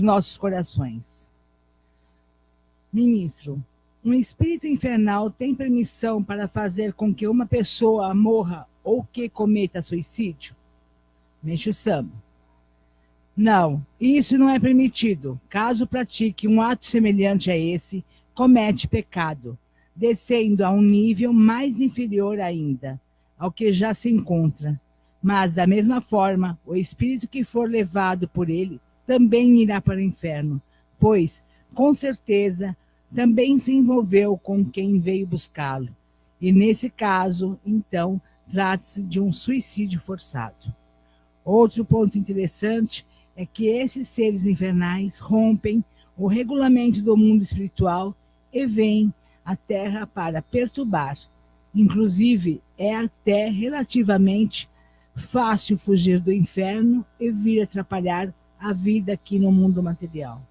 nossos corações. Ministro, um espírito infernal tem permissão para fazer com que uma pessoa morra ou que cometa suicídio? Meixo Sama. Não, isso não é permitido. Caso pratique um ato semelhante a esse, comete pecado, descendo a um nível mais inferior ainda, ao que já se encontra. Mas, da mesma forma, o espírito que for levado por ele também irá para o inferno, pois, com certeza, também se envolveu com quem veio buscá-lo. E, nesse caso, então, trata-se de um suicídio forçado. Outro ponto interessante é que esses seres infernais rompem o regulamento do mundo espiritual e vêm à Terra para perturbar. Inclusive, é até relativamente fácil fugir do inferno e vir atrapalhar a vida aqui no mundo material.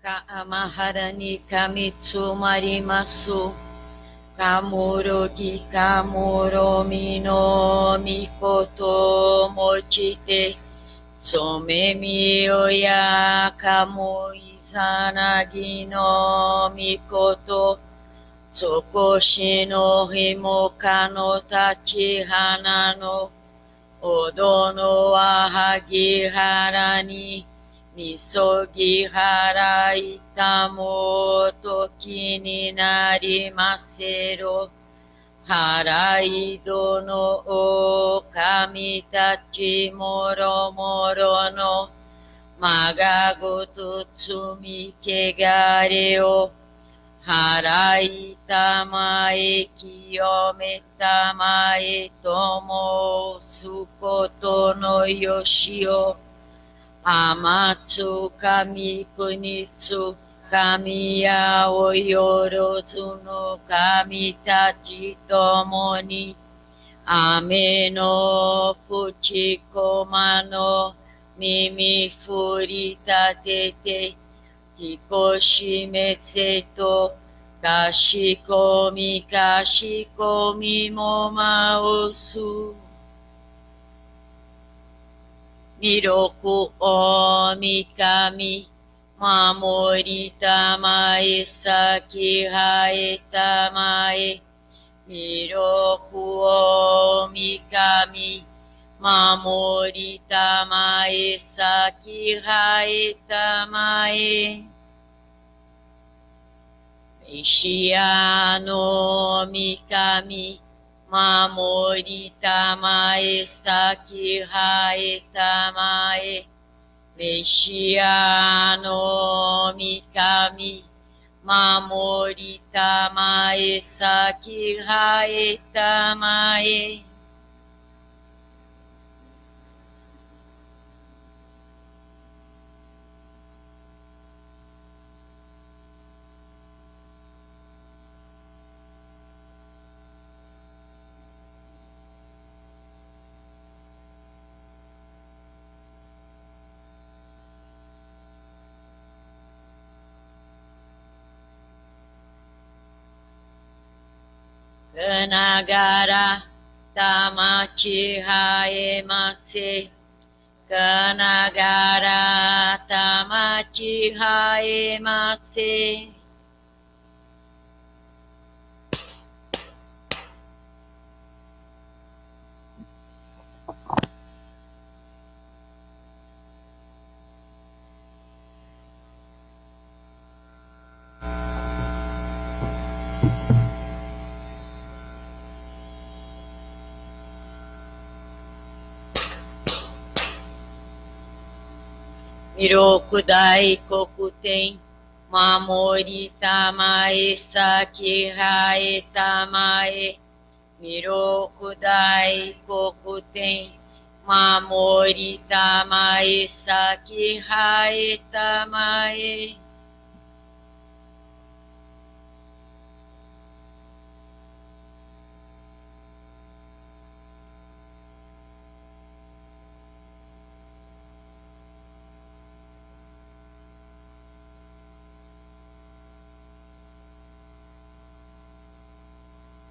Maharani Kamitsu Marimasu Kamurogi Kamuro Mino Mikoto Mochite Somemi Oya Kamu Izanagi no Mikoto Sokoshi no Himoka no Tachihana no Odo no Ahagi Harani Misogi hara itamo toki ni narimasero Haraido no o kamitachi moro moro no Magagoto tsumi kegare o Haraitamae kiyometamae tomo sukoto no yoshio Amatsu kami kunitsu kamiya oyorozu no kami tachi tomoni ame no fuchikoma no mimi furita tete hikoshi metseto kashikomi mo maosu Miroku o mikami mamori tamae saki hae tamae Miroku o mikami mamori tamae saki hae tamae Ishiano mikami Mamori tamae saki hae tamae Meshiano mikami Mamori tamae saki hae tamae Kanagara tamachi hae matse Kanagara tamachi hae matse Mirokudai kokuten Mamori tamae saki hae tamae Mirokudai kokuten Mamori tamae saki hae tamae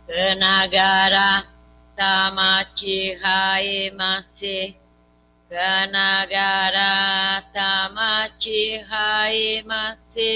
Kanagara tamachi hae mase Kanagara tamachi hae mase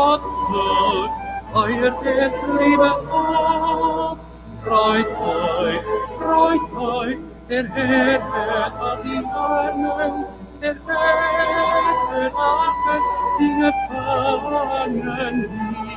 Gott sei, euer Getriebe auf. Freut euch, der Herr hat die Armen, der Herr hat die Gefangenen lieb.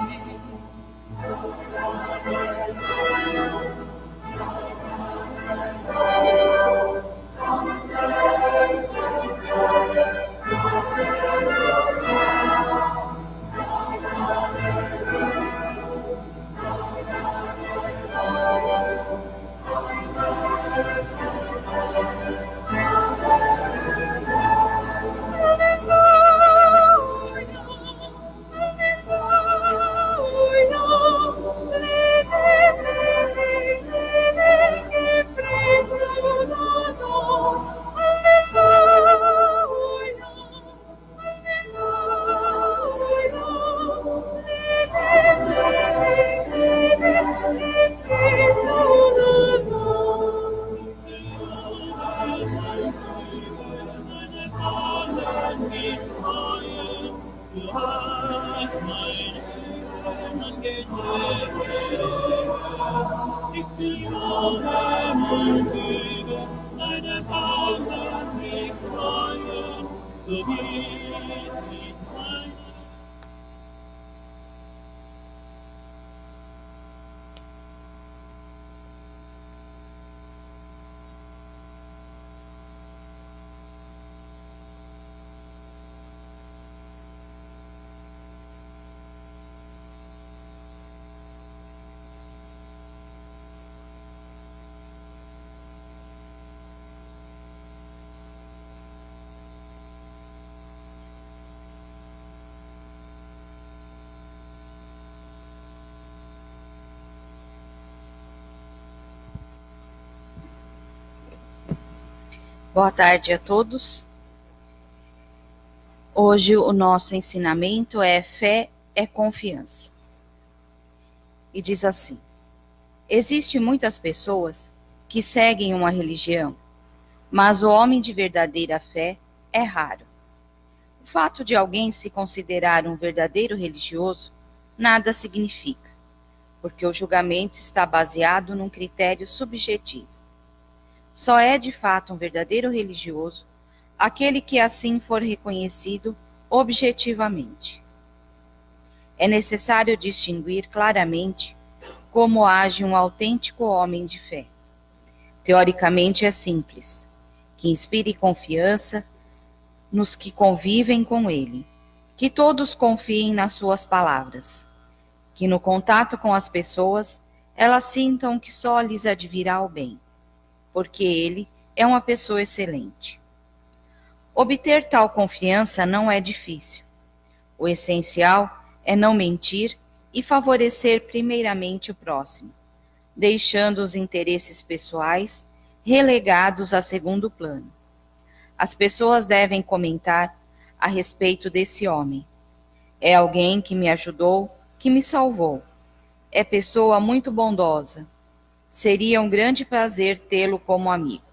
Boa tarde a todos. Hoje o nosso ensinamento é fé é confiança. E diz assim: existem muitas pessoas que seguem uma religião, mas o homem de verdadeira fé é raro. O fato de alguém se considerar um verdadeiro religioso nada significa, porque o julgamento está baseado num critério subjetivo. Só é de fato um verdadeiro religioso aquele que assim for reconhecido objetivamente. É necessário distinguir claramente como age um autêntico homem de fé. Teoricamente é simples, que inspire confiança nos que convivem com ele, que todos confiem nas suas palavras, que no contato com as pessoas elas sintam que só lhes advirá o bem, porque ele é uma pessoa excelente. Obter tal confiança não é difícil. O essencial é não mentir e favorecer primeiramente o próximo, deixando os interesses pessoais relegados a segundo plano. As pessoas devem comentar a respeito desse homem. É alguém que me ajudou, que me salvou. É pessoa muito bondosa. Seria um grande prazer tê-lo como amigo.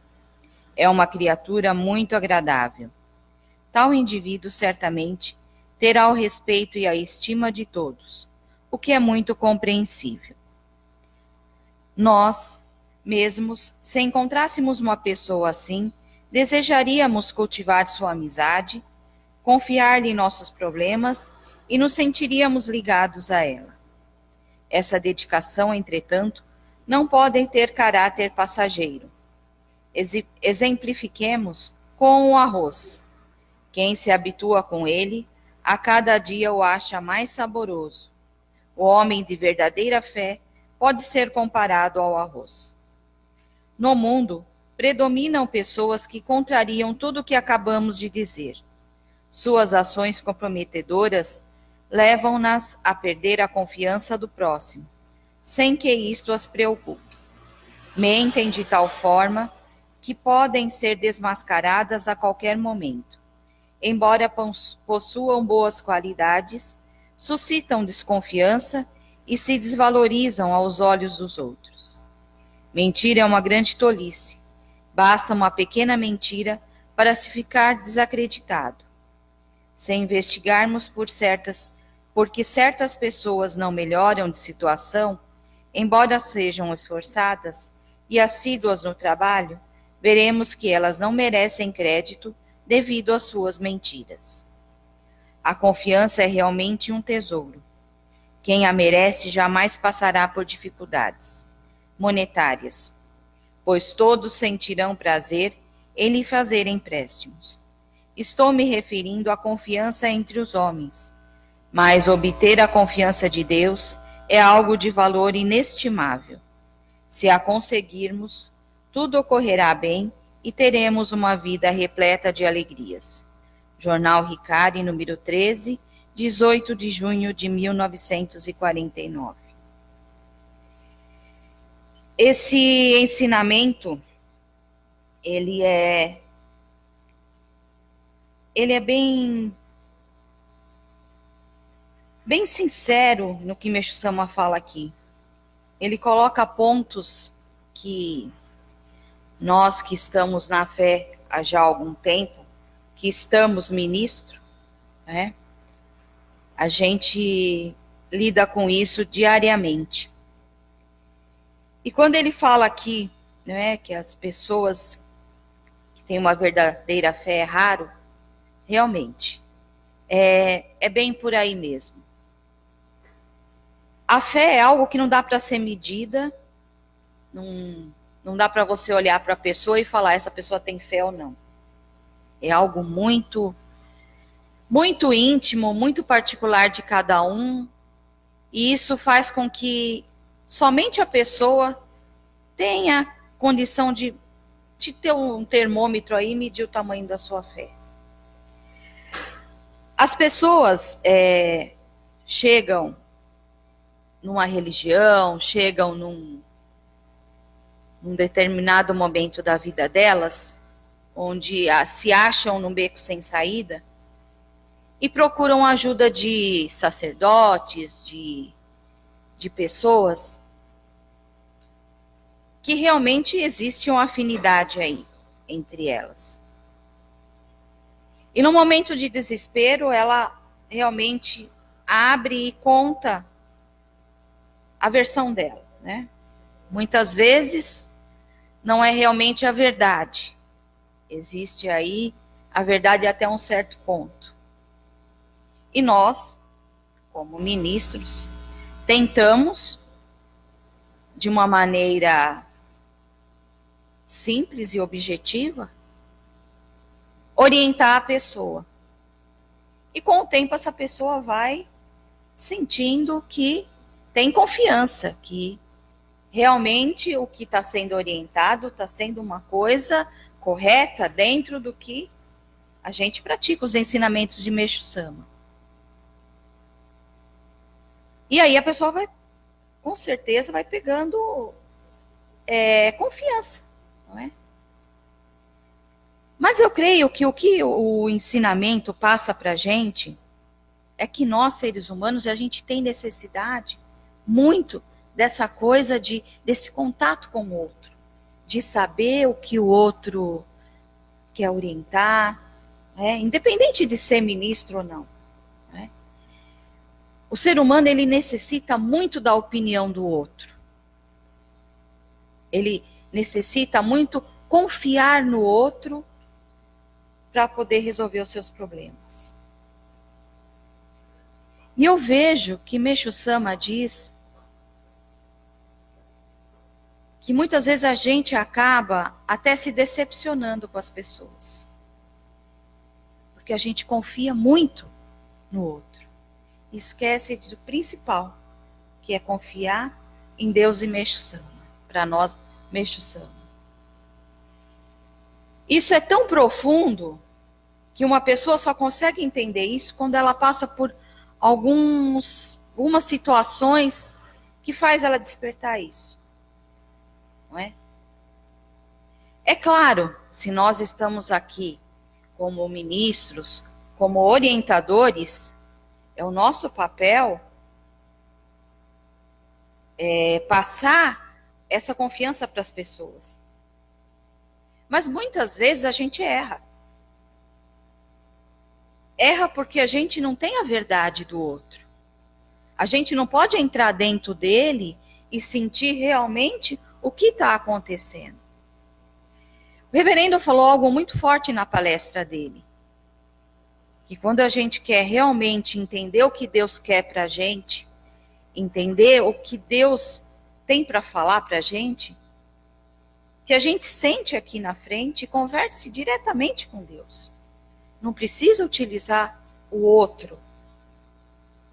É uma criatura muito agradável. Tal indivíduo certamente terá o respeito e a estima de todos, o que é muito compreensível. Nós, mesmos, se encontrássemos uma pessoa assim, desejaríamos cultivar sua amizade, confiar-lhe em nossos problemas e nos sentiríamos ligados a ela. Essa dedicação, entretanto, não pode ter caráter passageiro. Exemplifiquemos com o arroz. Quem se habitua com ele, a cada dia o acha mais saboroso. O homem de verdadeira fé pode ser comparado ao arroz. No mundo, predominam pessoas que contrariam tudo o que acabamos de dizer. Suas ações comprometedoras levam-nas a perder a confiança do próximo, sem que isto as preocupe. Mentem de tal forma que podem ser desmascaradas a qualquer momento. Embora possuam boas qualidades, suscitam desconfiança e se desvalorizam aos olhos dos outros. Mentir é uma grande tolice. Basta uma pequena mentira para se ficar desacreditado. Se investigarmos por certas porque certas pessoas não melhoram de situação, embora sejam esforçadas e assíduas no trabalho, veremos que elas não merecem crédito devido às suas mentiras. A confiança é realmente um tesouro. Quem a merece jamais passará por dificuldades monetárias, pois todos sentirão prazer em lhe fazer empréstimos. Estou me referindo à confiança entre os homens, mas obter a confiança de Deus é algo de valor inestimável. Se a conseguirmos, tudo ocorrerá bem e teremos uma vida repleta de alegrias. Jornal Ricari, número 13, 18 de junho de 1949. Esse ensinamento, ele é bem sincero no que Meixo Sama fala aqui. Ele coloca pontos que nós que estamos na fé há já algum tempo, que estamos ministro, né? A gente lida com isso diariamente. E quando ele fala aqui, né, que as pessoas que têm uma verdadeira fé é raro, realmente, é bem por aí mesmo. A fé é algo que não dá para ser medida, não dá para você olhar para a pessoa e falar essa pessoa tem fé ou não. É algo muito, muito íntimo, muito particular de cada um, e isso faz com que somente a pessoa tenha condição de ter um termômetro aí e medir o tamanho da sua fé. As pessoas chegam numa religião, chegam num determinado momento da vida delas, onde se acham num beco sem saída, e procuram a ajuda de sacerdotes, de pessoas que realmente existe uma afinidade aí entre elas. E no momento de desespero, ela realmente abre e conta a versão dela, né? Muitas vezes não é realmente a verdade. Existe aí a verdade até um certo ponto. E nós, como ministros, tentamos, de uma maneira simples e objetiva, orientar a pessoa. E com o tempo essa pessoa vai sentindo que tem confiança, que realmente o que está sendo orientado está sendo uma coisa correta dentro do que a gente pratica, os ensinamentos de Meixo Sama. E aí a pessoa vai, com certeza, vai pegando confiança, não é? Mas eu creio que o que o ensinamento passa para a gente é que nós, seres humanos, a gente tem necessidade muito dessa coisa desse contato com o outro, de saber o que o outro quer orientar, independente de ser ministro ou não. Né? O ser humano, ele necessita muito da opinião do outro. Ele necessita muito confiar no outro para poder resolver os seus problemas. E eu vejo que Meixo Sama diz que muitas vezes a gente acaba até se decepcionando com as pessoas. Porque a gente confia muito no outro. E esquece do principal, que é confiar em Deus e Meixo Sama. Para nós, Meixo Sama. Isso é tão profundo que uma pessoa só consegue entender isso quando ela passa por algumas situações que faz ela despertar isso. Não é? É claro, se nós estamos aqui como ministros, como orientadores, é o nosso papel passar essa confiança para as pessoas. Mas muitas vezes a gente erra. Erra porque a gente não tem a verdade do outro. A gente não pode entrar dentro dele e sentir realmente o que está acontecendo. O reverendo falou algo muito forte na palestra dele. Que quando a gente quer realmente entender o que Deus quer para a gente, entender o que Deus tem para falar para a gente, que a gente sente aqui na frente e converse diretamente com Deus. Não precisa utilizar o outro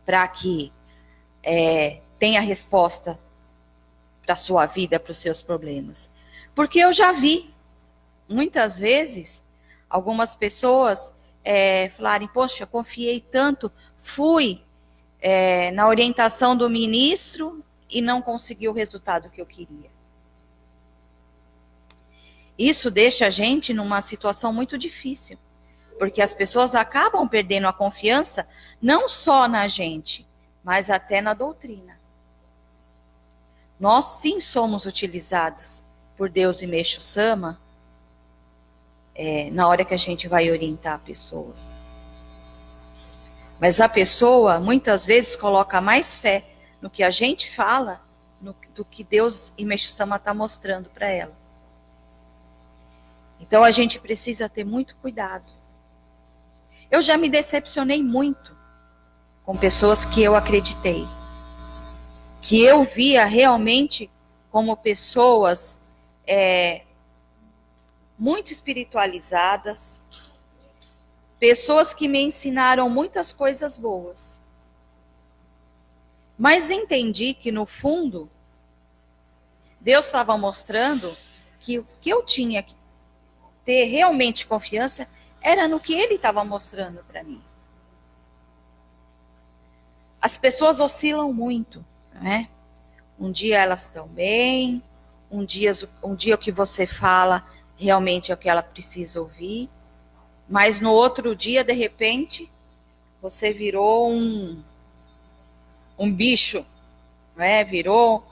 para que tenha resposta para a sua vida, para os seus problemas. Porque eu já vi, muitas vezes, algumas pessoas falarem, poxa, confiei tanto, fui na orientação do ministro e não consegui o resultado que eu queria. Isso deixa a gente numa situação muito difícil, porque as pessoas acabam perdendo a confiança não só na gente, mas até na doutrina. Nós sim somos utilizados por Deus e Meixo Sama na hora que a gente vai orientar a pessoa. Mas a pessoa muitas vezes coloca mais fé no que a gente fala do que Deus e Meixo Sama está mostrando para ela. Então a gente precisa ter muito cuidado. Eu já me decepcionei muito com pessoas que eu acreditei, que eu via realmente como pessoas muito espiritualizadas, pessoas que me ensinaram muitas coisas boas. Mas entendi que no fundo, Deus estava mostrando que o que eu tinha que ter realmente confiança era no que Ele estava mostrando para mim. As pessoas oscilam muito, né? Um dia elas estão bem, um dia o que você fala realmente é o que ela precisa ouvir, mas no outro dia, de repente, você virou um bicho, né? Virou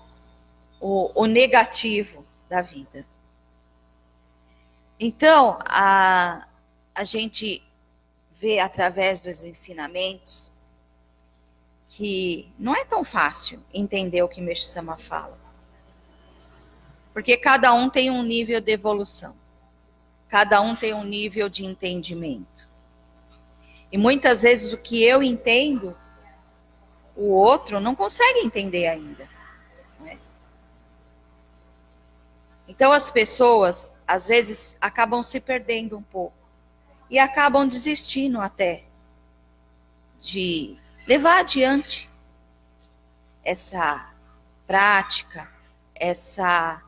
o negativo da vida. Então, a gente vê através dos ensinamentos que não é tão fácil entender o que Meixo Sama fala. Porque cada um tem um nível de evolução. Cada um tem um nível de entendimento. E muitas vezes o que eu entendo, o outro não consegue entender ainda. Não é? Então as pessoas, às vezes, acabam se perdendo um pouco. E acabam desistindo até de levar adiante essa prática, essa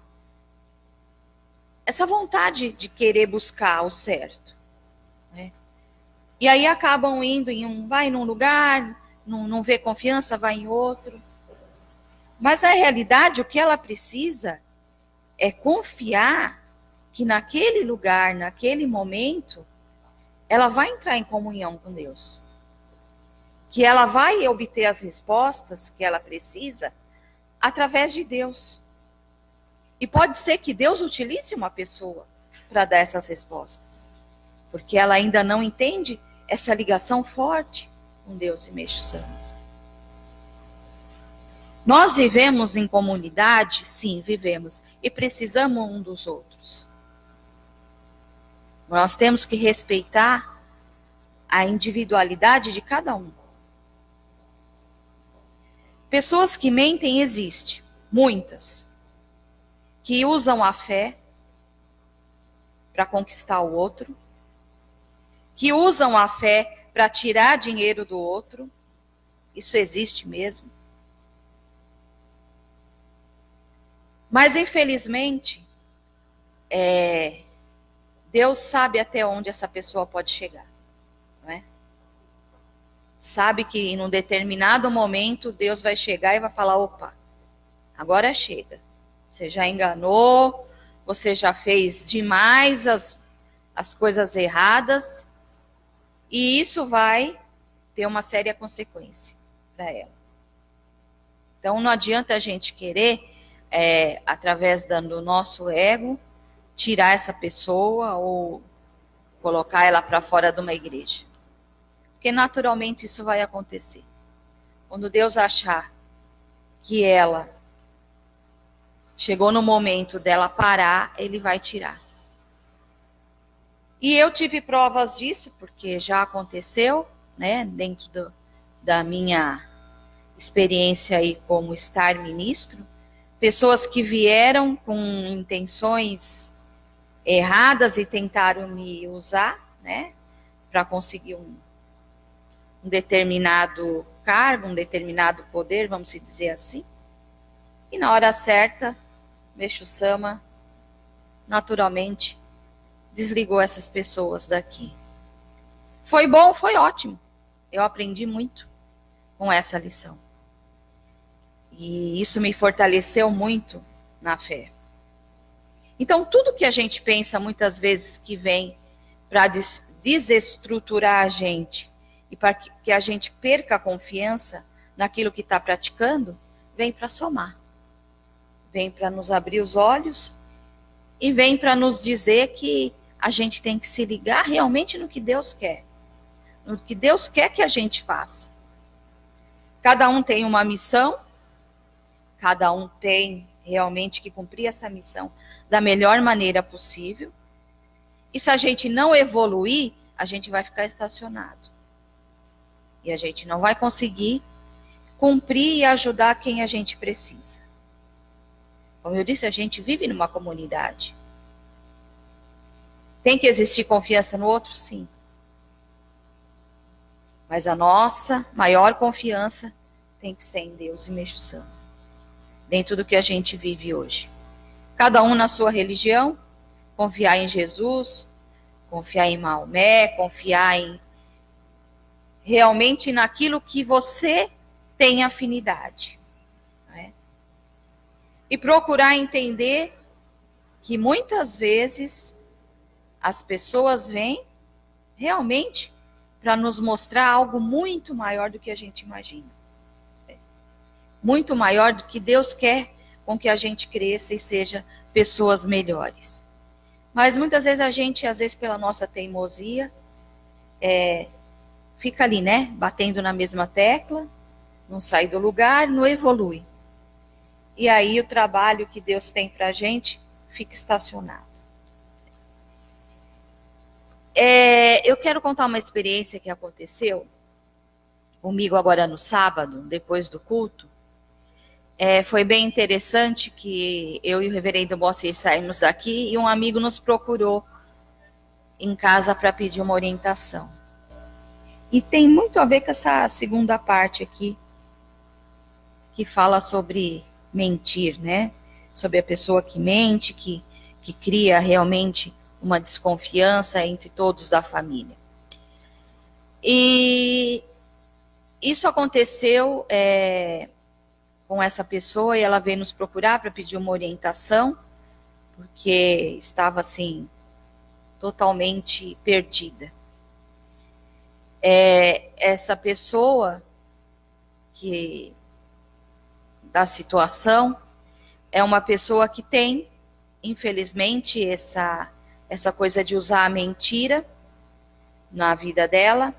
vontade de querer buscar o certo. Né? E aí acabam indo vai num lugar, não vê confiança, vai em outro. Mas na realidade o que ela precisa é confiar que naquele lugar, naquele momento, ela vai entrar em comunhão com Deus. Que ela vai obter as respostas que ela precisa através de Deus. E pode ser que Deus utilize uma pessoa para dar essas respostas. Porque ela ainda não entende essa ligação forte com Deus e Meixo Sama. Nós vivemos em comunidade? Sim, vivemos. E precisamos um dos outros. Nós temos que respeitar a individualidade de cada um. Pessoas que mentem existem, muitas. Que usam a fé para conquistar o outro. Que usam a fé para tirar dinheiro do outro. Isso existe mesmo. Mas, infelizmente, Deus sabe até onde essa pessoa pode chegar. Não é? Sabe que em um determinado momento Deus vai chegar e vai falar, opa, agora chega. Você já enganou, você já fez demais as coisas erradas, e isso vai ter uma séria consequência para ela. Então não adianta a gente querer, através do nosso ego, tirar essa pessoa ou colocar ela para fora de uma igreja. Porque naturalmente isso vai acontecer. Quando Deus achar que ela chegou no momento dela parar, Ele vai tirar. E eu tive provas disso, porque já aconteceu, né, dentro da minha experiência aí como estar ministro, pessoas que vieram com intenções erradas e tentaram me usar, né, para conseguir um determinado cargo, um determinado poder, vamos dizer assim. E na hora certa, Meixo Sama, naturalmente, desligou essas pessoas daqui. Foi bom, foi ótimo. Eu aprendi muito com essa lição. E isso me fortaleceu muito na fé. Então, tudo que a gente pensa muitas vezes que vem para desestruturar a gente e para que a gente perca a confiança naquilo que está praticando, vem para somar. Vem para nos abrir os olhos e vem para nos dizer que a gente tem que se ligar realmente no que Deus quer. No que Deus quer que a gente faça. Cada um tem uma missão, cada um tem realmente que cumprir essa missão da melhor maneira possível. E se a gente não evoluir, a gente vai ficar estacionado. E a gente não vai conseguir cumprir e ajudar quem a gente precisa. Como eu disse, a gente vive numa comunidade. Tem que existir confiança no outro? Sim. Mas a nossa maior confiança tem que ser em Deus e Meixo Sama. Dentro do que a gente vive hoje. Cada um na sua religião, confiar em Jesus, confiar em Maomé, confiar realmente naquilo que você tem afinidade. Né? E procurar entender que muitas vezes as pessoas vêm realmente para nos mostrar algo muito maior do que a gente imagina. Muito maior do que Deus quer com que a gente cresça e seja pessoas melhores. Mas muitas vezes a gente, às vezes pela nossa teimosia, fica ali, né? Batendo na mesma tecla, não sai do lugar, não evolui. E aí o trabalho que Deus tem para a gente fica estacionado. Eu quero contar uma experiência que aconteceu comigo agora no sábado, depois do culto. Foi bem interessante que eu e o reverendo Moacir saímos daqui e um amigo nos procurou em casa para pedir uma orientação. E tem muito a ver com essa segunda parte aqui, que fala sobre mentir, né? Sobre a pessoa que mente, que cria realmente uma desconfiança entre todos da família. E isso aconteceu com essa pessoa e ela veio nos procurar para pedir uma orientação, porque estava assim, totalmente perdida. Essa pessoa da situação é uma pessoa que tem, infelizmente, essa coisa de usar a mentira na vida dela,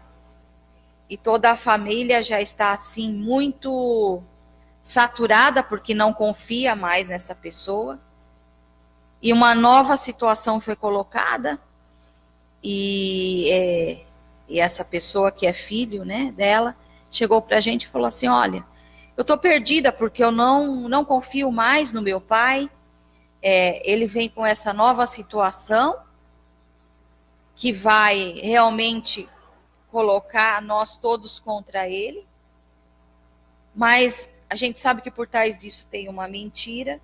e toda a família já está assim muito saturada porque não confia mais nessa pessoa, e uma nova situação foi colocada, e essa pessoa que é filho, né, dela, chegou para a gente e falou assim, olha, eu estou perdida porque eu não confio mais no meu pai, ele vem com essa nova situação que vai realmente colocar nós todos contra ele, mas a gente sabe que por trás disso tem uma mentira,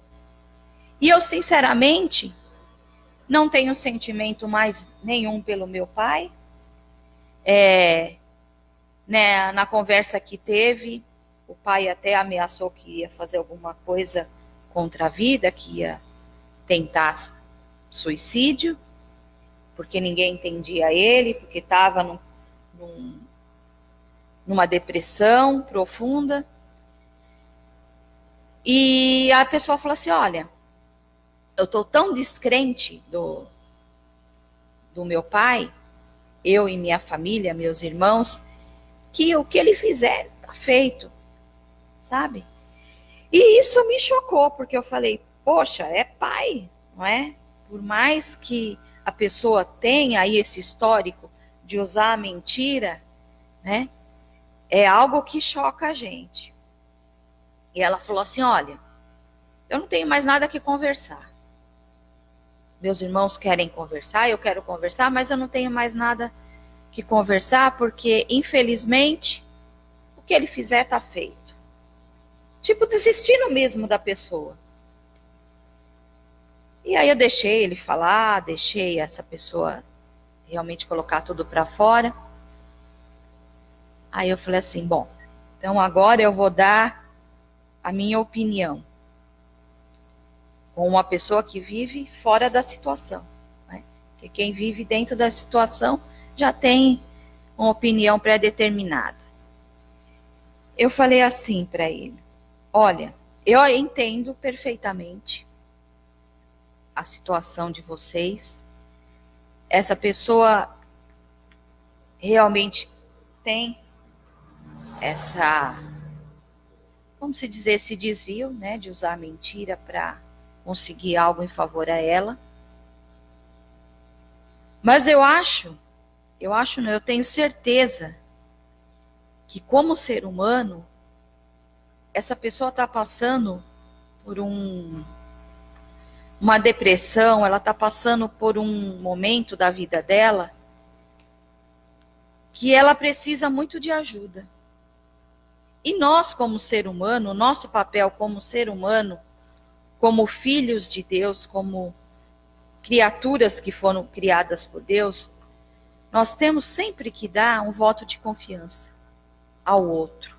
e eu sinceramente não tenho sentimento mais nenhum pelo meu pai. Né, na conversa que teve, o pai até ameaçou que ia fazer alguma coisa contra a vida, que ia tentar suicídio, porque ninguém entendia ele, porque estava numa depressão profunda. E a pessoa falou assim, olha, eu estou tão descrente do meu pai, eu e minha família, meus irmãos, que o que ele fizer está feito. sabe? E isso me chocou, porque eu falei, poxa, é pai, não é? Por mais que a pessoa tenha aí esse histórico de usar a mentira, né? É algo que choca a gente. E ela falou assim, olha, eu não tenho mais nada que conversar. Meus irmãos querem conversar, eu quero conversar, mas eu não tenho mais nada que conversar, porque, infelizmente, o que ele fizer está feito. Tipo, desistindo mesmo da pessoa. E aí eu deixei ele falar, deixei essa pessoa realmente colocar tudo para fora. Aí eu falei assim, bom, então agora eu vou dar a minha opinião com uma pessoa que vive fora da situação, né? Porque quem vive dentro da situação já tem uma opinião pré-determinada. Eu falei assim para ele, olha, eu entendo perfeitamente a situação de vocês. Essa pessoa realmente tem essa, vamos dizer, esse desvio, né, de usar a mentira para conseguir algo em favor a ela. Mas eu tenho certeza que como ser humano, essa pessoa está passando por uma depressão, ela está passando por um momento da vida dela que ela precisa muito de ajuda. E nós, como ser humano, o nosso papel como ser humano, como filhos de Deus, como criaturas que foram criadas por Deus, nós temos sempre que dar um voto de confiança ao outro.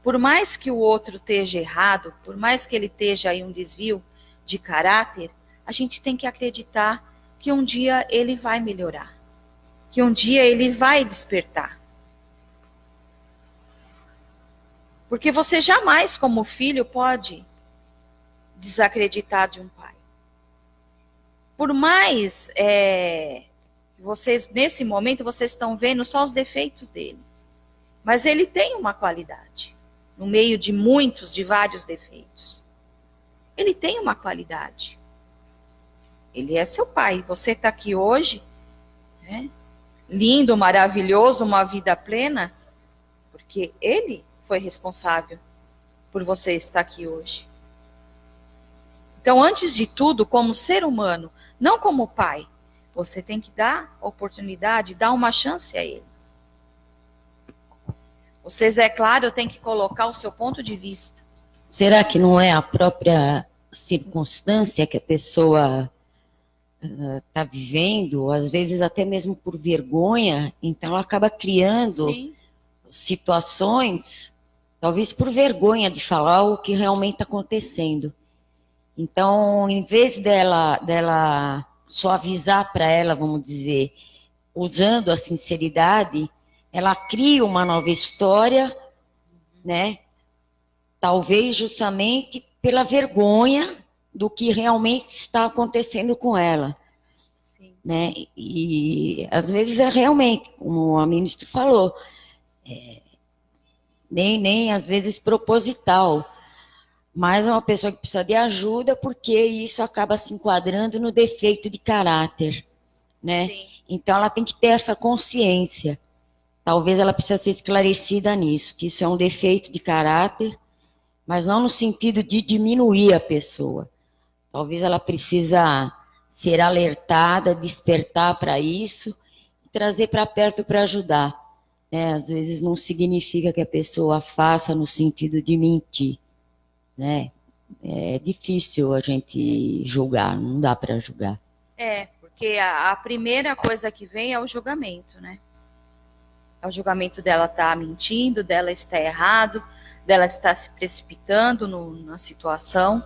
Por mais que o outro esteja errado, por mais que ele esteja aí um desvio de caráter, a gente tem que acreditar que um dia ele vai melhorar, que um dia ele vai despertar. Porque você jamais, como filho, pode desacreditar de um pai. Por mais vocês, nesse momento, vocês estão vendo só os defeitos dele. Mas ele tem uma qualidade. No meio de vários defeitos. Ele tem uma qualidade. Ele é seu pai. Você está aqui hoje, né? Lindo, maravilhoso, uma vida plena, porque ele foi responsável por você estar aqui hoje. Então, antes de tudo, como ser humano, não como pai, você tem que dar oportunidade, dar uma chance a ele. Vocês, é claro, têm que colocar o seu ponto de vista. Será que não é a própria circunstância que a pessoa está vivendo, ou às vezes até mesmo por vergonha, então ela acaba criando Sim. situações, talvez por vergonha de falar o que realmente está acontecendo. Então, em vez dela suavizar para ela, vamos dizer, usando a sinceridade, ela cria uma nova história, né? Talvez justamente pela vergonha do que realmente está acontecendo com ela. Sim. Né? E às vezes é realmente, como a ministra falou, nem às vezes proposital, mas é uma pessoa que precisa de ajuda porque isso acaba se enquadrando no defeito de caráter, né? Sim. Então ela tem que ter essa consciência. Talvez ela precise ser esclarecida nisso, que isso é um defeito de caráter, mas não no sentido de diminuir a pessoa. Talvez ela precisa ser alertada, despertar para isso e trazer para perto para ajudar. Né? Às vezes não significa que a pessoa faça no sentido de mentir. Né? É difícil a gente julgar, não dá para julgar. Porque a primeira coisa que vem é o julgamento, né? É o julgamento dela estar mentindo, dela estar errado, dela estar se precipitando na situação.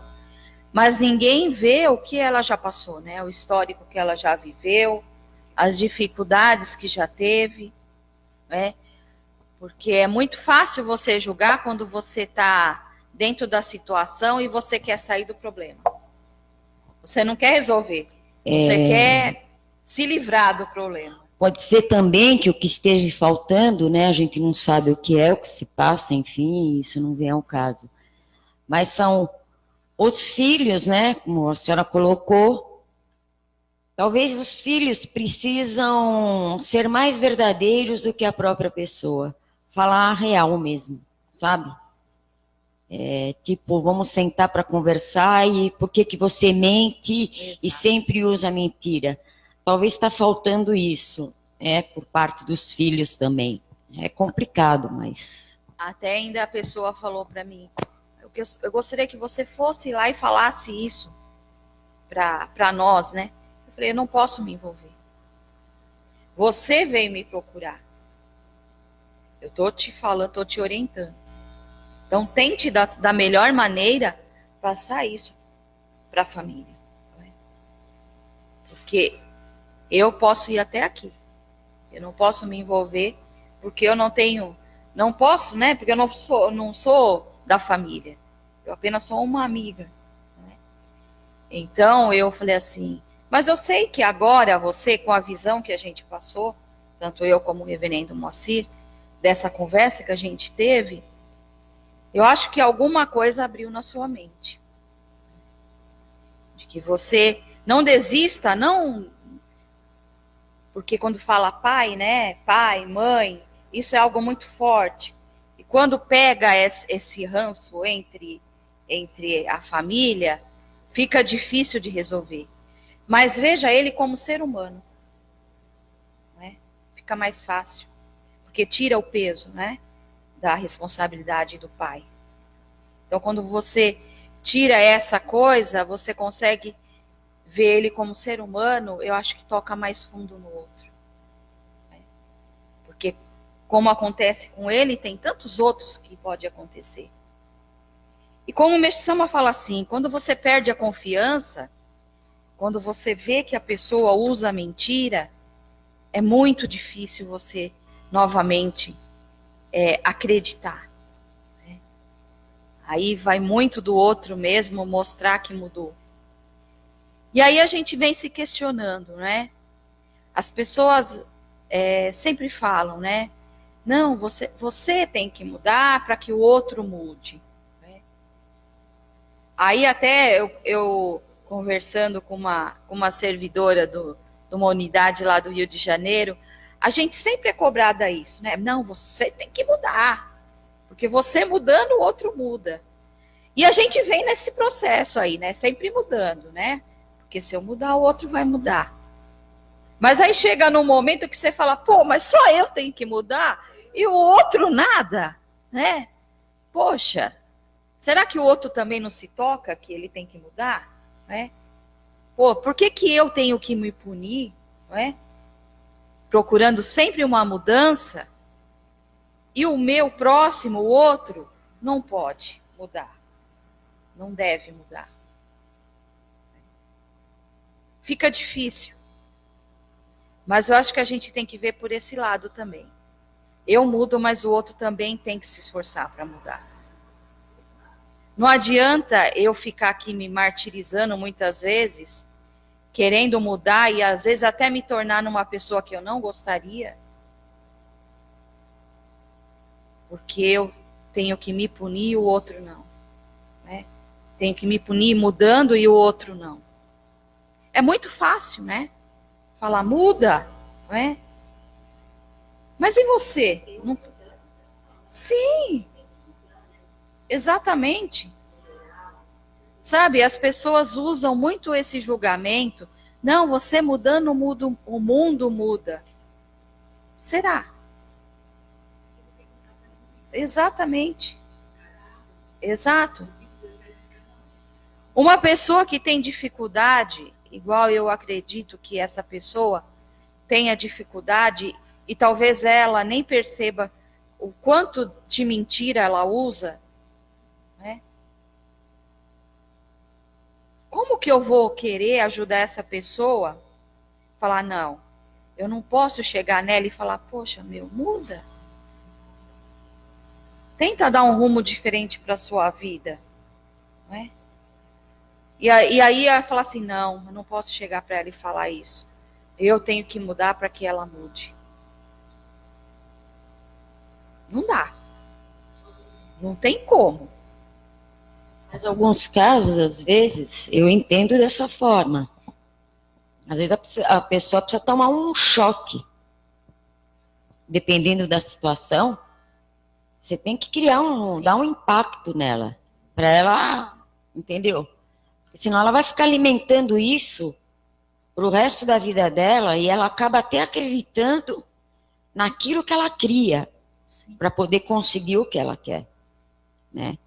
Mas ninguém vê o que ela já passou, né? O histórico que ela já viveu, as dificuldades que já teve, né? Porque é muito fácil você julgar quando você está dentro da situação e você quer sair do problema. Você não quer resolver, você quer se livrar do problema. Pode ser também que o que esteja faltando, né, a gente não sabe o que se passa, enfim, isso não vem ao caso. Mas são os filhos, né, como a senhora colocou. Talvez os filhos precisam ser mais verdadeiros do que a própria pessoa. Falar a real mesmo, sabe? Tipo, vamos sentar para conversar e por que você mente e sempre usa mentira? Talvez está faltando isso, por parte dos filhos também. É complicado, mas... Até ainda a pessoa falou para mim, eu gostaria que você fosse lá e falasse isso para nós, né? Eu falei, eu não posso me envolver. Você veio me procurar. Eu tô te falando, tô te orientando. Então, tente da melhor maneira passar isso para a família. Porque eu posso ir até aqui. Eu não posso me envolver porque eu não posso, né? Porque eu não sou da família. Eu apenas sou uma amiga. Né? Então, eu falei assim, mas eu sei que agora você, com a visão que a gente passou, tanto eu como o reverendo Moacir, dessa conversa que a gente teve, eu acho que alguma coisa abriu na sua mente. De que você não desista, não... Porque quando fala pai, né? Pai, mãe, isso é algo muito forte. E quando pega esse ranço entre a família, fica difícil de resolver. Mas veja ele como ser humano. Né? Fica mais fácil. Porque tira o peso, né? Da responsabilidade do pai. Então, quando você tira essa coisa, você consegue ver ele como ser humano, eu acho que toca mais fundo no outro. Né? Porque, como acontece com ele, tem tantos outros que pode acontecer. E como o Mestre Sama fala assim, quando você perde a confiança, quando você vê que a pessoa usa a mentira, é muito difícil você novamente acreditar. Né? Aí vai muito do outro mesmo mostrar que mudou. E aí a gente vem se questionando, né? As pessoas sempre falam, né? Não, você tem que mudar para que o outro mude. Né? Aí até eu conversando com uma servidora de uma unidade lá do Rio de Janeiro, a gente sempre é cobrada isso, né? Não, você tem que mudar, porque você mudando, o outro muda. E a gente vem nesse processo aí, né? Sempre mudando, né? Porque se eu mudar, o outro vai mudar. Mas aí chega num momento que você fala, pô, mas só eu tenho que mudar e o outro nada, né? Poxa, será que o outro também não se toca que ele tem que mudar? Né? Pô, por que eu tenho que me punir? Né? Procurando sempre uma mudança e o meu próximo, o outro, não pode mudar. Não deve mudar. Fica difícil. Mas eu acho que a gente tem que ver por esse lado também. Eu mudo, mas o outro também tem que se esforçar para mudar. Não adianta eu ficar aqui me martirizando muitas vezes, querendo mudar e às vezes até me tornar numa pessoa que eu não gostaria, porque eu tenho que me punir e o outro não. Né? Tenho que me punir mudando e o outro não. É muito fácil, né? Falar, muda, não é? Mas e você? Não... Sim, exatamente. Sabe, as pessoas usam muito esse julgamento. Não, você mudando, o mundo muda. Será? Exatamente. Exato. Uma pessoa que tem dificuldade, igual eu acredito que essa pessoa tenha dificuldade, e talvez ela nem perceba o quanto de mentira ela usa, né? Como que eu vou querer ajudar essa pessoa? Falar, não, eu não posso chegar nela e falar, poxa, muda. Tenta dar um rumo diferente para a sua vida. Não é? E aí ela fala assim, não, eu não posso chegar para ela e falar isso. eu tenho que mudar para que ela mude. Não dá. Não tem como. Mas em alguns casos, às vezes, eu entendo dessa forma. Às vezes a pessoa precisa tomar um choque. Dependendo da situação, você tem que criar dar um impacto nela. Para ela, entendeu? Senão ela vai ficar alimentando isso pro resto da vida dela e ela acaba até acreditando naquilo que ela cria para poder conseguir o que ela quer, né?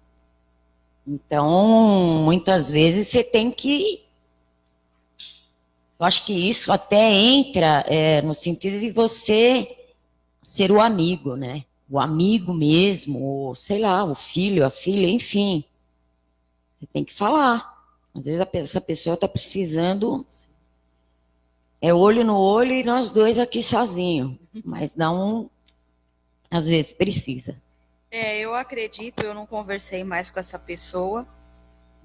Então, muitas vezes você tem que... Eu acho que isso até entra no sentido de você ser o amigo, né? O amigo mesmo, ou sei lá, o filho, a filha, enfim. Você tem que falar. Às vezes essa pessoa está precisando... É olho no olho e nós dois aqui sozinhos. Mas não... Às vezes precisa. Eu acredito, eu não conversei mais com essa pessoa,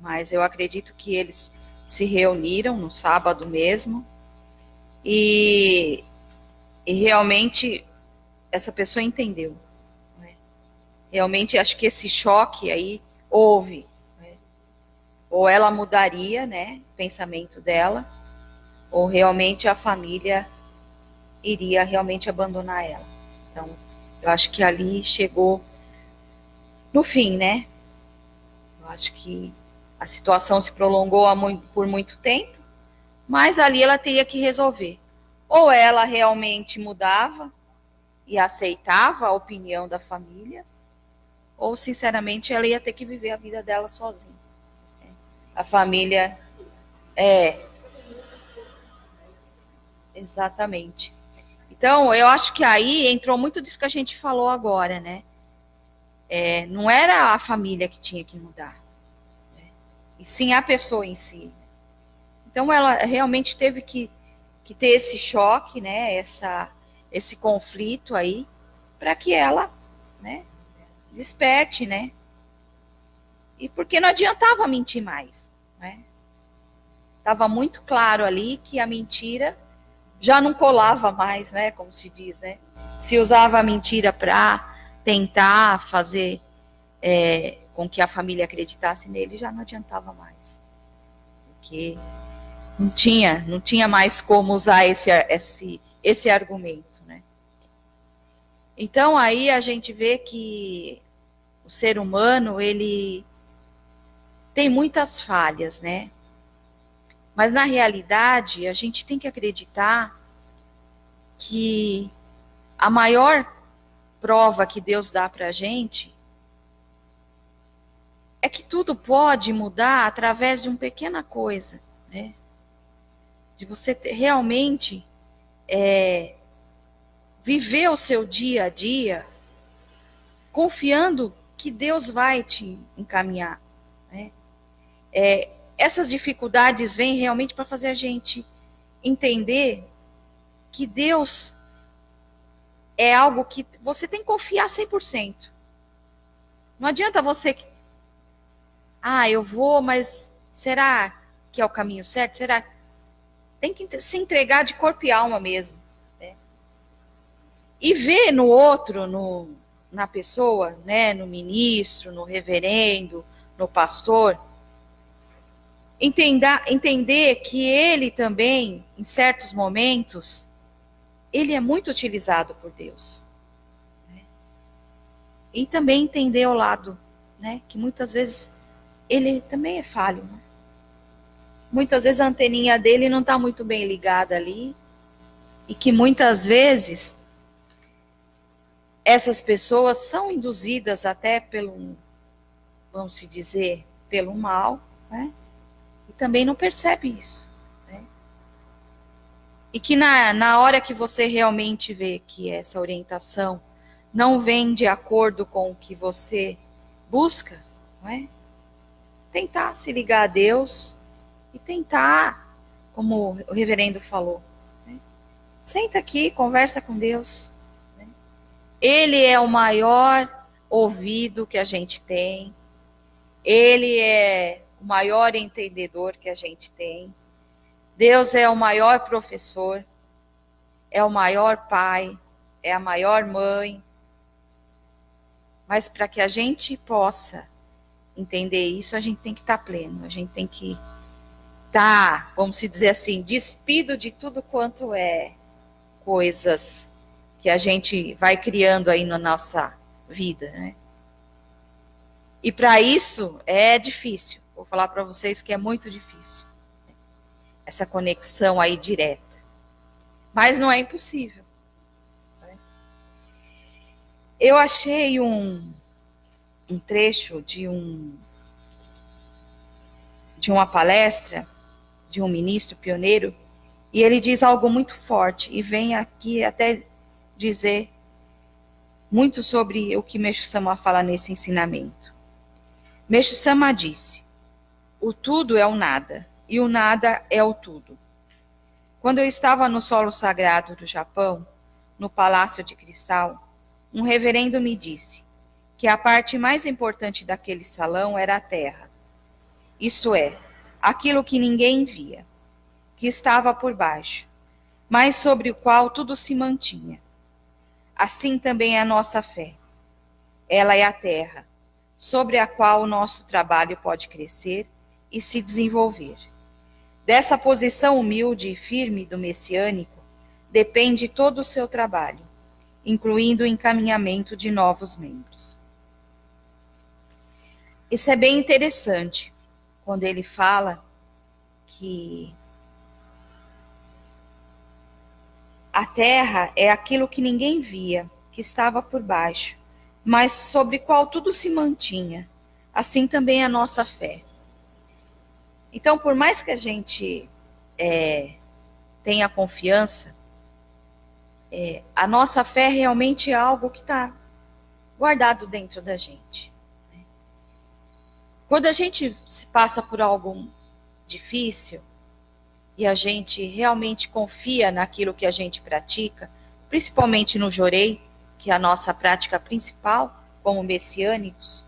mas eu acredito que eles se reuniram no sábado mesmo e realmente essa pessoa entendeu. Né? Realmente acho que esse choque aí houve. Né? Ou ela mudaria, né, o pensamento dela, ou realmente a família iria realmente abandonar ela. Então, eu acho que ali chegou no fim, né? Eu acho que a situação se prolongou por muito tempo, mas ali ela teria que resolver. Ou ela realmente mudava e aceitava a opinião da família, ou, sinceramente, ela ia ter que viver a vida dela sozinha. A família... Exatamente. Então, eu acho que aí entrou muito disso que a gente falou agora, né? Não era a família que tinha que mudar, né? E sim a pessoa em si. Então, ela realmente teve que ter esse choque, né? Esse conflito aí, para que ela, né, desperte, né? E porque não adiantava mentir mais, né? Estava muito claro ali que a mentira já não colava mais, né? Como se diz, né? Se usava a mentira para tentar fazer com que a família acreditasse nele, já não adiantava mais. Porque não tinha mais como usar esse argumento, né? Então, aí a gente vê que o ser humano, ele tem muitas falhas, né? Mas, na realidade, a gente tem que acreditar que a maior prova que Deus dá para a gente é que tudo pode mudar através de uma pequena coisa, né? De você realmente viver o seu dia a dia confiando que Deus vai te encaminhar, né? Essas dificuldades vêm realmente para fazer a gente entender que Deus é algo que você tem que confiar 100%. Não adianta você... eu vou, mas será que é o caminho certo? Será? Tem que se entregar de corpo e alma mesmo. Né? E ver no outro, na pessoa, né, no ministro, no reverendo, no pastor, entender que ele também, em certos momentos, ele é muito utilizado por Deus. Né? E também entender ao lado, né, que muitas vezes ele também é falho. Né? Muitas vezes a anteninha dele não está muito bem ligada ali. E que muitas vezes essas pessoas são induzidas até vamos se dizer, pelo mal, né? E também não percebe isso. Né? E que na hora que você realmente vê que essa orientação não vem de acordo com o que você busca, não é? Tentar se ligar a Deus e tentar, como o reverendo falou, né? Senta aqui, conversa com Deus. Né? Ele é o maior ouvido que a gente tem. Ele é o maior entendedor que a gente tem. Deus é o maior professor. é o maior pai, é a maior mãe. Mas para que a gente possa entender isso, a gente tem que estar pleno, a gente tem que estar, vamos dizer assim, despido de tudo quanto é coisas que a gente vai criando aí na nossa vida, né? E para isso é difícil. Vou falar para vocês que é muito difícil. Essa conexão aí direta. Mas não é impossível. Eu achei um trecho de uma palestra de um ministro pioneiro, e ele diz algo muito forte, e vem aqui até dizer muito sobre o que Meixo Sama fala nesse ensinamento. Meixo Sama disse: o tudo é o nada, e o nada é o tudo. Quando eu estava no solo sagrado do Japão, no Palácio de Cristal, um reverendo me disse que a parte mais importante daquele salão era a terra, isto é, aquilo que ninguém via, que estava por baixo, mas sobre o qual tudo se mantinha. Assim também é a nossa fé. Ela é a terra, sobre a qual o nosso trabalho pode crescer e se desenvolver. Dessa posição humilde e firme do messiânico depende todo o seu trabalho, incluindo o encaminhamento de novos membros. Isso é bem interessante, quando ele fala que a terra é aquilo que ninguém via, que estava por baixo, mas sobre qual tudo se mantinha. Assim também é a nossa fé. Então, por mais que a gente tenha confiança, a nossa fé realmente é algo que está guardado dentro da gente. Quando a gente se passa por algo difícil e a gente realmente confia naquilo que a gente pratica, principalmente no Jorei, que é a nossa prática principal como messiânicos,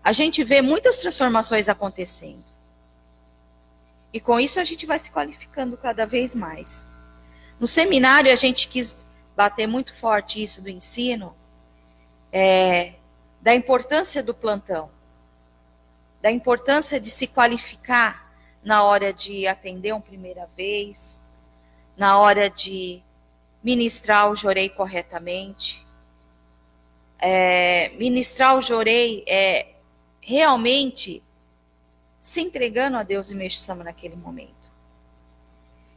a gente vê muitas transformações acontecendo. E com isso a gente vai se qualificando cada vez mais. No seminário a gente quis bater muito forte isso do ensino, da importância do plantão, da importância de se qualificar na hora de atender uma primeira vez, na hora de ministrar o Jorei corretamente. Ministrar o Jorei realmente se entregando a Deus e Meixo Sama naquele momento.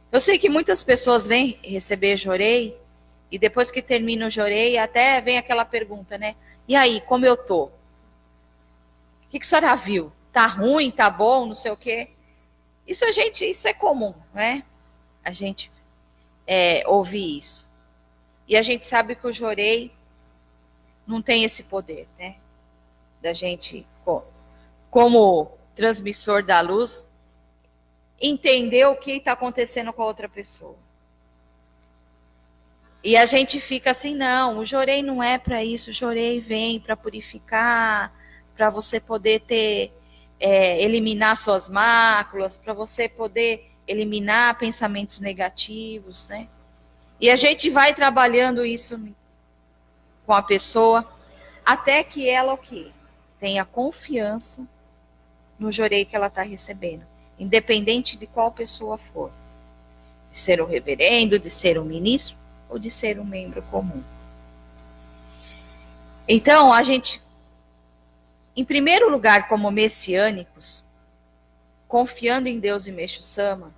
Eu sei que muitas pessoas vêm receber Jorei e depois que termina o Jorei até vem aquela pergunta, né? E aí, como eu tô? O que a senhora viu? Tá ruim, tá bom, não sei o quê? Isso é comum, né? A gente ouvir isso. E a gente sabe que o Jorei não tem esse poder, né? Da gente, como transmissor da luz, entender o que está acontecendo com a outra pessoa. E a gente fica assim, não, o Jorei não é para isso, o Jorei vem para purificar, para você poder eliminar suas máculas, para você poder eliminar pensamentos negativos, né? E a gente vai trabalhando isso com a pessoa, até que ela tenha confiança no Jorei que ela está recebendo, independente de qual pessoa for. De ser um reverendo, de ser um ministro, ou de ser um membro comum. Então, a gente, em primeiro lugar, como messiânicos, confiando em Deus e Meixo Sama,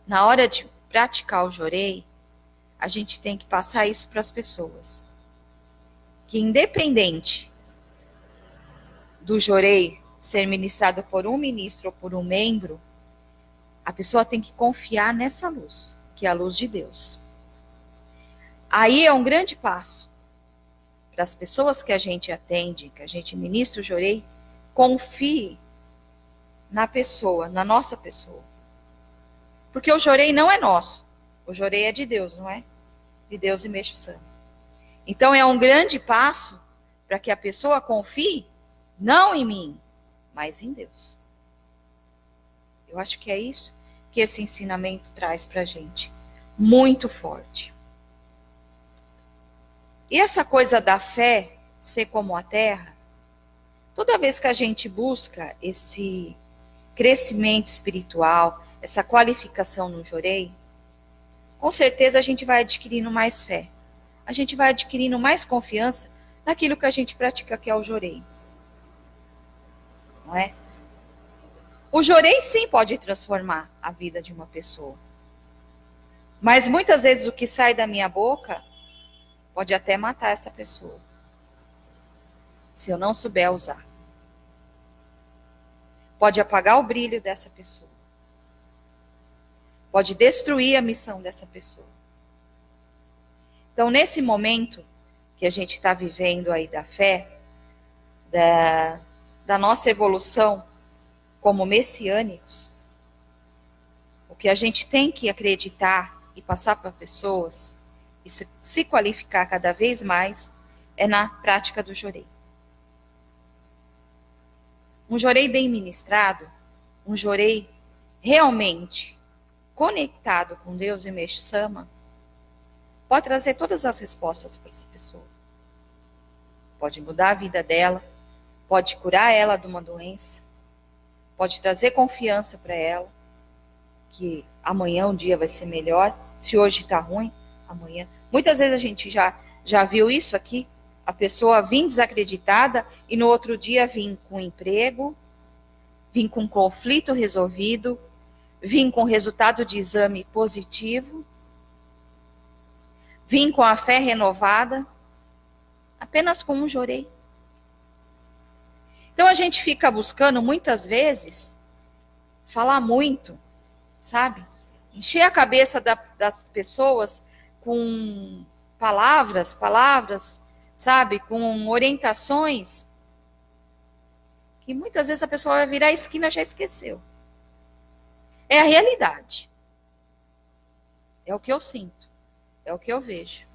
na hora de praticar o Jorei, a gente tem que passar isso para as pessoas. Que independente do Jorei ser ministrado por um ministro ou por um membro, a pessoa tem que confiar nessa luz, que é a luz de Deus. Aí é um grande passo para as pessoas que a gente atende, que a gente ministra o Jorei, confie na pessoa, na nossa pessoa. Porque o Jorei não é nosso, o Jorei é de Deus, não é? De Deus e Meixo Sama. Então é um grande passo para que a pessoa confie não em mim, mas em Deus. Eu acho que é isso que esse ensinamento traz para a gente. muito forte. E essa coisa da fé ser como a terra, toda vez que a gente busca esse crescimento espiritual, essa qualificação no Jorei, com certeza a gente vai adquirindo mais fé. A gente vai adquirindo mais confiança naquilo que a gente pratica, que é o Jorei. Não é? O Jorei sim pode transformar a vida de uma pessoa. Mas muitas vezes o que sai da minha boca pode até matar essa pessoa, se eu não souber usar. Pode apagar o brilho dessa pessoa. Pode destruir a missão dessa pessoa. Então, nesse momento que a gente está vivendo aí da fé, da nossa evolução como messiânicos, o que a gente tem que acreditar e passar para pessoas e se qualificar cada vez mais é na prática do Jorei. Um Jorei bem ministrado, um Jorei realmente conectado com Deus e Meixo Sama, pode trazer todas as respostas para essa pessoa. Pode mudar a vida dela, pode curar ela de uma doença, pode trazer confiança para ela, que amanhã um dia vai ser melhor. Se hoje está ruim, amanhã. Muitas vezes a gente já viu isso aqui, a pessoa vir desacreditada e no outro dia vir com emprego, vir com conflito resolvido, vir com resultado de exame positivo, vir com a fé renovada, apenas com um Jorei. Então a gente fica buscando muitas vezes falar muito, sabe? Encher a cabeça das pessoas com palavras, sabe? Com orientações que muitas vezes a pessoa vai virar a esquina e já esqueceu. É a realidade. É o que eu sinto. É o que eu vejo.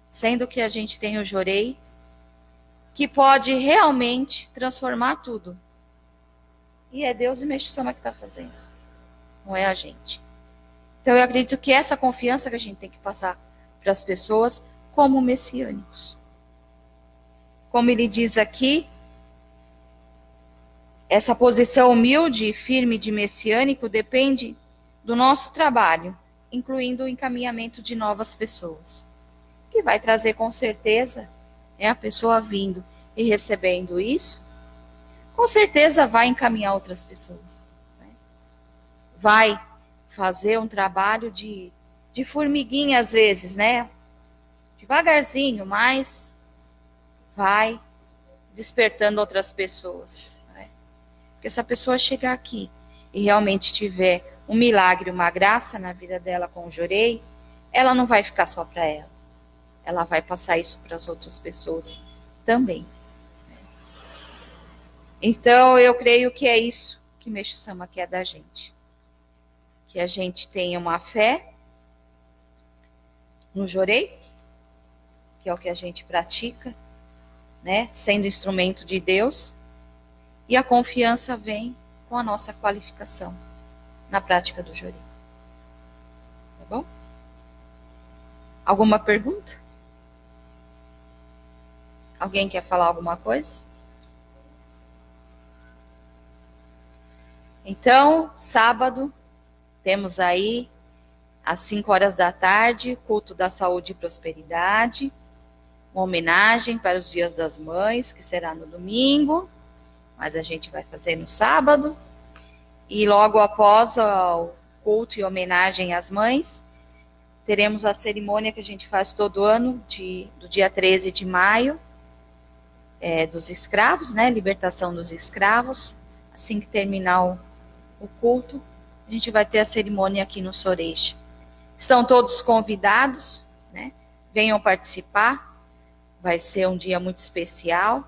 Sendo que a gente tem o Jorei, que pode realmente transformar tudo. E é Deus e Meixo Sama que está fazendo. Não é a gente. Então eu acredito que essa confiança que a gente tem que passar para as pessoas como messiânicos. Como ele diz aqui, essa posição humilde e firme de messiânico depende do nosso trabalho, incluindo o encaminhamento de novas pessoas. Que vai trazer com certeza, a pessoa vindo e recebendo isso, com certeza vai encaminhar outras pessoas. Né? Vai fazer um trabalho de formiguinha às vezes, né? Devagarzinho, mas vai despertando outras pessoas. Né? Porque se a pessoa chegar aqui e realmente tiver um milagre, uma graça na vida dela com o Jorei, ela não vai ficar só para ela. Ela vai passar isso para as outras pessoas também. Então, eu creio que é isso que Meixo Sama quer da gente. Que a gente tenha uma fé no Jorei, que é o que a gente pratica, né, sendo instrumento de Deus, e a confiança vem com a nossa qualificação na prática do Jorei. Tá bom? Alguma pergunta? Alguém quer falar alguma coisa? Então, sábado, temos aí, às 5 horas da tarde, culto da saúde e prosperidade, uma homenagem para os Dias das Mães, que será no domingo, mas a gente vai fazer no sábado. E logo após o culto e homenagem às mães, teremos a cerimônia que a gente faz todo ano, do dia 13 de maio, dos escravos, né? Libertação dos escravos. Assim que terminar o culto, a gente vai ter a cerimônia aqui no Soreja. Estão todos convidados, né? Venham participar. Vai ser um dia muito especial.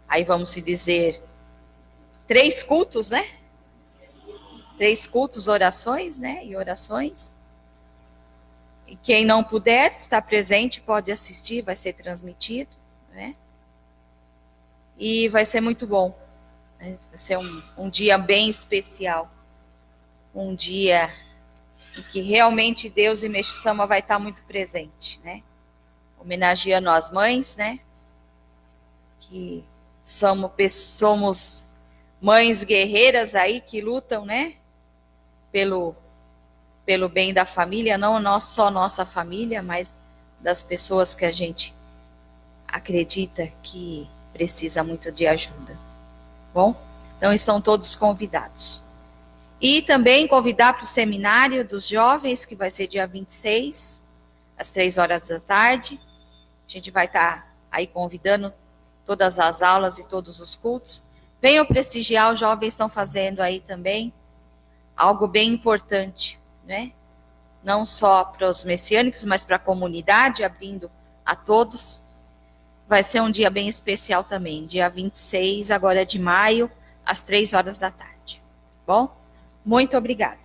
Aí vamos se dizer 3 cultos, né? 3 cultos, orações, né? E orações. E quem não puder estar presente pode assistir, vai ser transmitido, né? E vai ser muito bom. Né? Vai ser um dia bem especial um dia em que realmente Deus e Meixo Sama vai estar muito presente, né? Homenageando as mães, né? Que somos mães guerreiras aí que lutam, né? Pelo bem da família, não só nossa família, mas das pessoas que a gente acredita que precisa muito de ajuda. Bom, então estão todos convidados. E também convidar para o seminário dos jovens, que vai ser dia 26, às 3 horas da tarde. A gente vai estar aí convidando todas as aulas e todos os cultos. Venham prestigiar, os jovens estão fazendo aí também algo bem importante, né? Não só para os messiânicos, mas para a comunidade, abrindo a todos. Vai ser um dia bem especial também, dia 26, agora de maio, às 3 horas da tarde. Bom, muito obrigada.